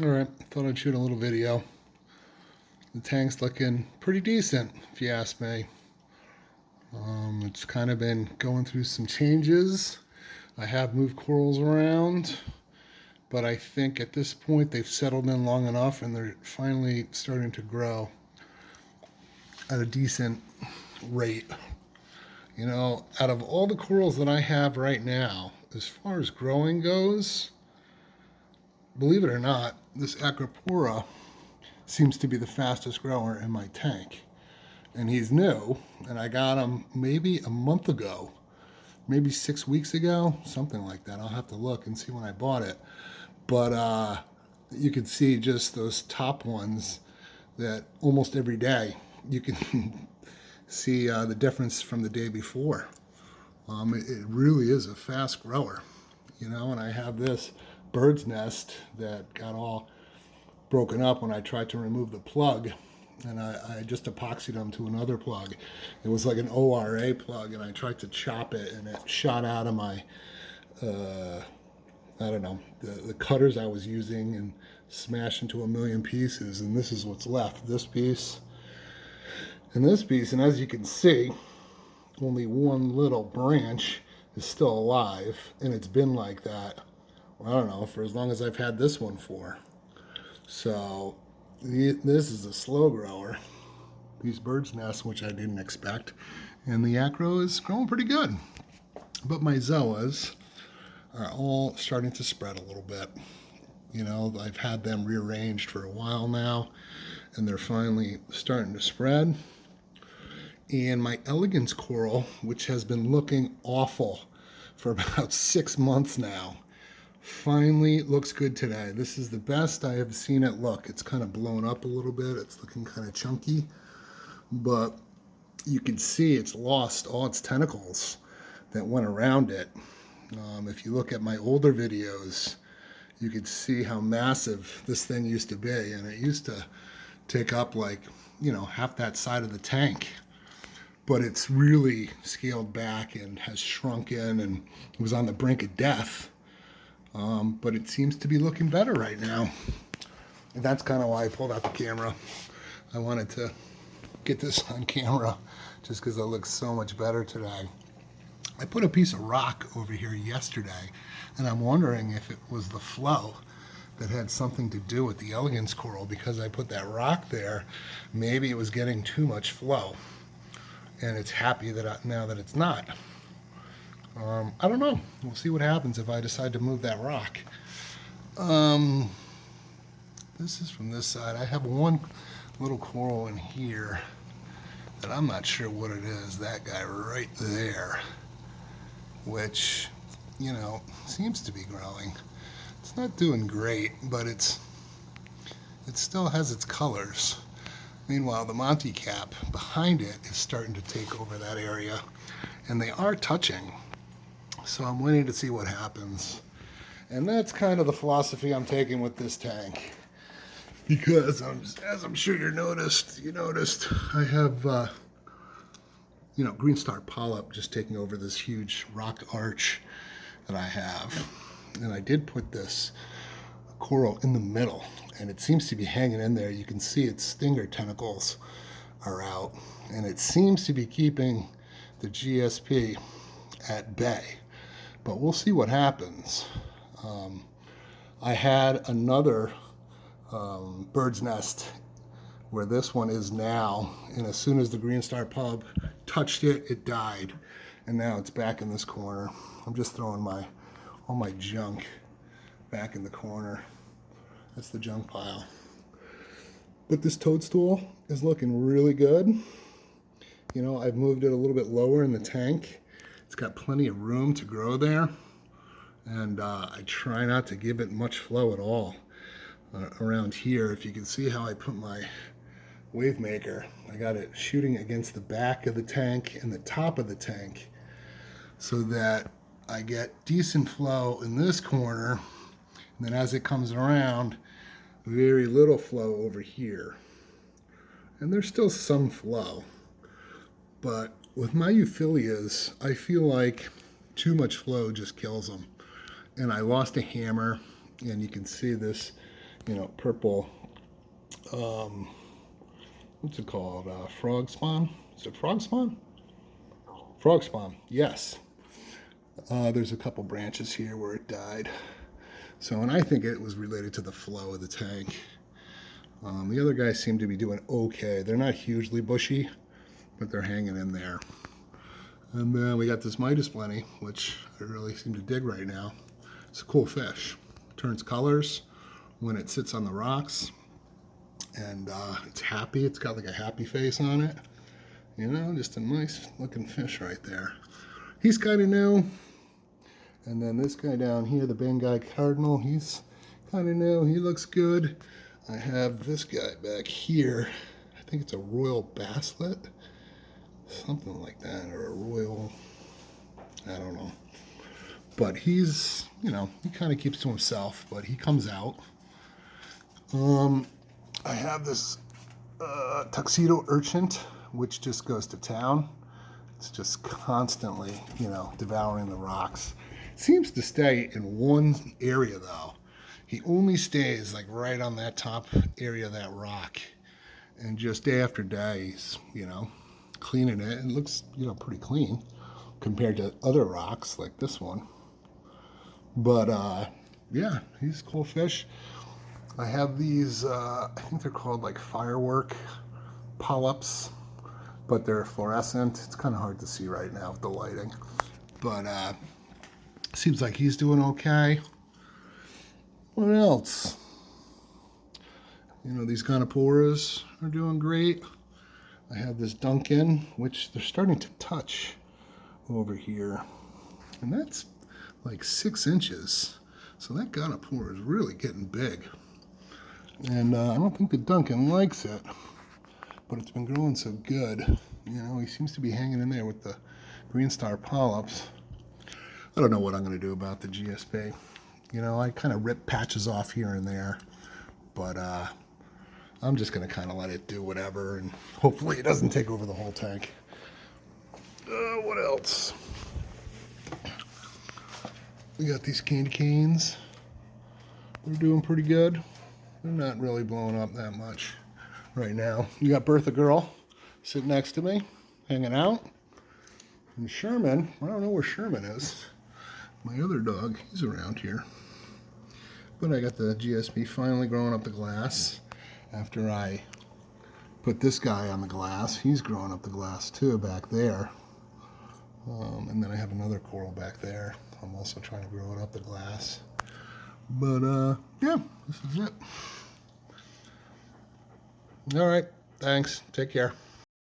Alright, thought I'd shoot a little video. The tank's looking pretty decent, if you ask me. It's kind of been going through some changes. I have moved corals around, but I think at this point they've settled in long enough and they're finally starting to grow at a decent rate. You know, out of all the corals that I have right now, as far as growing goes, believe it or not, this Acropora seems to be the fastest grower in my tank. And he's new, and I got him maybe a month ago, maybe 6 weeks ago, something like that. I'll have to look and see when I bought it. But you can see just those top ones that almost every day you can see the difference from the day before. It really is a fast grower, you know, and I have this bird's nest that got all broken up when I tried to remove the plug, and I just epoxied them to another plug. It was like an ORA plug, and I tried to chop it, and it shot out of my, I don't know, the cutters I was using and smashed into a million pieces, and this is what's left, this piece and this piece. And as you can see, only one little branch is still alive, and it's been like that, I don't know, for as long as I've had this one for. So this is a slow grower. These bird's nests, which I didn't expect, and the acro is growing pretty good. But my zoas are all starting to spread a little bit. You know, I've had them rearranged for a while now, and they're finally starting to spread. And my Elegance coral, which has been looking awful for about 6 months now, finally looks good today. This is the best I have seen it look. It's kind of blown up a little bit. It's looking kind of chunky, but you can see it's lost all its tentacles that went around it. If you look at my older videos, you can see how massive this thing used to be, and it used to take up, like, you know, half that side of the tank. But it's really scaled back and has shrunken, and it was on the brink of death. But it seems to be looking better right now. And that's kind of why I pulled out the camera. I wanted to get this on camera just because it looks so much better today. I put a piece of rock over here yesterday, and I'm wondering if it was the flow that had something to do with the Elegance coral, because I put that rock there. Maybe it was getting too much flow, and it's happy that now that it's not. I don't know. We'll see what happens if I decide to move that rock. This is from this side. I have one little coral in here that I'm not sure what it is. That guy right there, which, you know, seems to be growing. It's not doing great, but it still has its colors. Meanwhile, the Monty cap behind it is starting to take over that area, and they are touching. So I'm waiting to see what happens. And that's kind of the philosophy I'm taking with this tank. Because as I'm sure you noticed, I have, green star polyp just taking over this huge rock arch that I have. And I did put this coral in the middle, and it seems to be hanging in there. You can see its stinger tentacles are out, and it seems to be keeping the GSP at bay. But we'll see what happens. I had another bird's nest where this one is now, and as soon as the green star pub touched it, it died, and now it's back in this corner. I'm just throwing all my junk back in the corner. That's the junk pile. But this toadstool is looking really good. You know, I've moved it a little bit lower in the tank. It's got plenty of room to grow there, and I try not to give it much flow at all around here. If you can see how I put my wave maker, I got it shooting against the back of the tank and the top of the tank, so that I get decent flow in this corner, and then as it comes around, very little flow over here. And there's still some flow, but with my euphyllias, I feel like too much flow just kills them. And I lost a hammer, and you can see this, purple, what's it called? Frog spawn? Is it frog spawn? Frog spawn, yes. There's a couple branches here where it died. So, and I think it was related to the flow of the tank. The other guys seem to be doing okay. They're not hugely bushy, but they're hanging in there. And then we got this Midas Blenny, which I really seem to dig right now. It's a cool fish. Turns colors when it sits on the rocks. And it's happy. It's got like a happy face on it. Just a nice looking fish right there. He's kind of new. And then this guy down here, the Banggai Cardinal, he's kind of new. He looks good. I have this guy back here. I think it's a royal basslet. Something like that, or a royal, I don't know. But he's, he kind of keeps to himself, but he comes out. I have this Tuxedo Urchin, which just goes to town. It's just constantly, devouring the rocks. It seems to stay in one area, though. He only stays, like, right on that top area of that rock. And just day after day, he's, cleaning it. It looks, pretty clean compared to other rocks like this one. But, yeah, he's a cool fish. I have these, I think they're called like firework polyps, but they're fluorescent. It's kind of hard to see right now with the lighting. But, seems like he's doing okay. What else? These Chemipures are doing great. I have this Duncan, which they're starting to touch over here. And that's like 6 inches. So that Chemipure is really getting big. And I don't think the Duncan likes it, but it's been growing so good. He seems to be hanging in there with the green star polyps. I don't know what I'm going to do about the GSP. I kind of rip patches off here and there, but I'm just going to kind of let it do whatever, and hopefully it doesn't take over the whole tank. What else? We got these candy canes. They're doing pretty good. They're not really blowing up that much right now. You got Bertha Girl sitting next to me, hanging out. And Sherman, I don't know where Sherman is. My other dog, he's around here. But I got the GSP finally growing up the glass. After I put this guy on the glass, he's growing up the glass too back there. And then I have another coral back there. I'm also trying to grow it up the glass. But yeah, this is it. All right, thanks. Take care.